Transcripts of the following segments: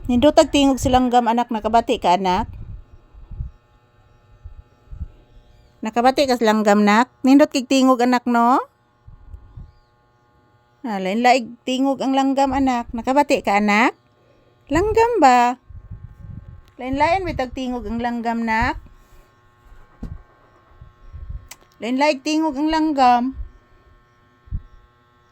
Nindotag tingog silang gam anak, nakabati ka anak? Nakabati ka silang gam nak? Nindot kig tingog anak no? Lain laig tingog ang langgam anak. Nakabati ka anak? Langgam ba? Lain-lain bitag tingog ang langgam nak? Lain-laig tingog ang langgam.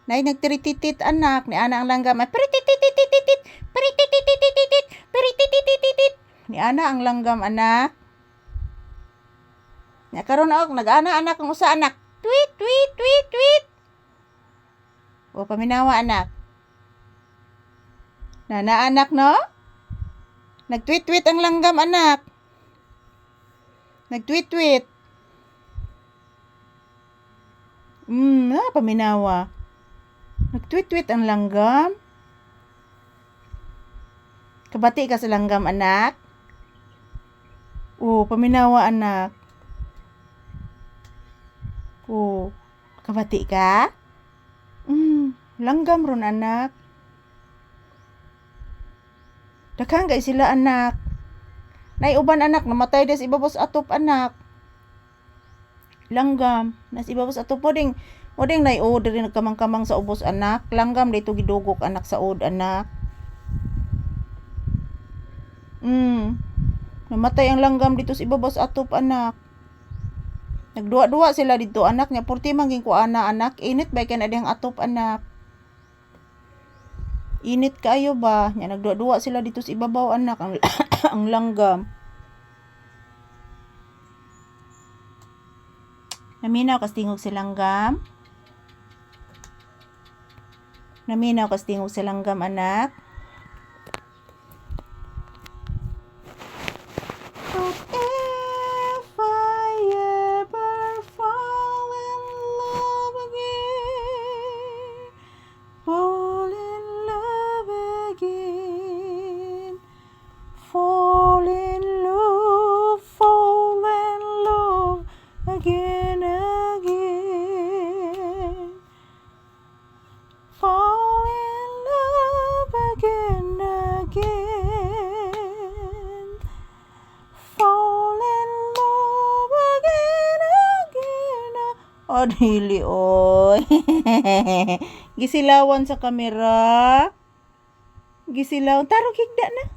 Nay nagtirititit anak, ni ana ang langgam. Peritititititit, peritititititit, peritititititit. Ni ana ang langgam anak. Nya karon og nag-ana anak ang usa anak. Tweet tweet tweet tweet. O paminawa anak. Nana anak no? Nag-tweet-tweet ang langgam anak. Nag-tweet-tweet. Paminawa. Nag-tweet-tweet ang langgam. Kabati ka sa langgam anak. Paminawa anak. Kabati ka? Langgam ron anak. Daghang kay sila anak. Nay uban anak namatay des ibabos atop anak. Langgam nas ibabos atop moding nay diri nagkamang-kamang sa ubos anak. Langgam dito gidugok anak sa od anak. Namatay ang langgam dito sa ibabos atop anak. Nagduwa-duwa sila dito anak nya purti manging ko anak. Init ba kay na diyang atop anak. Init kaayo ba? Nya nagduwa-duwa sila dito sa ibabaw anak ang langgam. Naminaw kas tingog si langgam. Naminaw kas tingog si langgam anak. If I ever fall in love again, fall in love again, fall in love again, again, fall in love again, again, fall in love again, again. Dili oy. Gisilawan sa kamera. Gisilawan. Tarog higda na.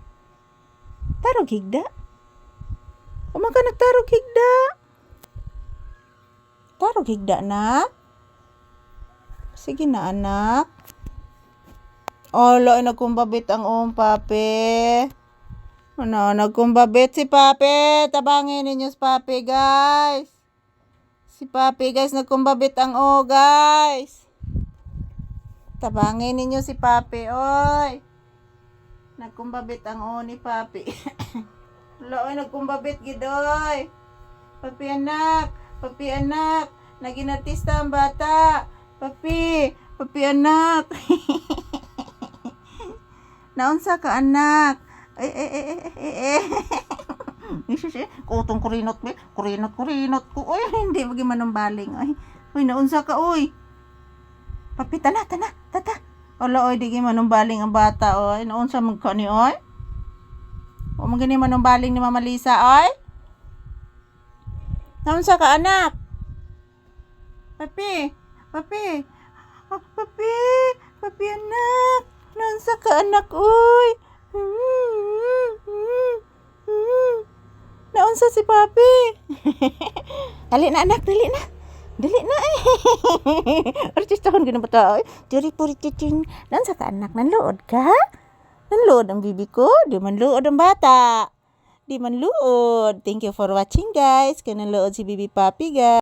Tarog higda. Umang ka nagtarog higda. Tarog higda na. Sige na anak. Ala, nagkumbabit ang papi. Nagkumbabit si papi. Tabangin ninyo si papi guys. Si papi guys, nagkumbabit ang guys. Tabangin ninyo si papi oy. Nagkumbabit ang ni papi. Ala, nagkumbabit gidoy. Papi anak. Papi anak, naging artista ang bata. Papi anak. Naunsa ka anak? Kutong kurinot be, kurinot ko. Oy, hindi magi manumbaling. Oy, naunsa ka oy. Papi tana. Ala oy, di gi manumbaling ang bata oy. Naunsa man ka ni oy? O magini manumbaling ni Mama Lisa oy? Naunsa ka anak? Papi anak. Naunsa ka anak oy? Naunsa si papi? Dali na anak, dali na. Artistahon gina bata oy. Diri puri cicing. Naunsa ka anak? Nanluod ka? Nanluod ang bibi ko, di man luod ang bata. Di man luod. Thank you for watching guys. Kaya nanluod si Bibi Papi guys.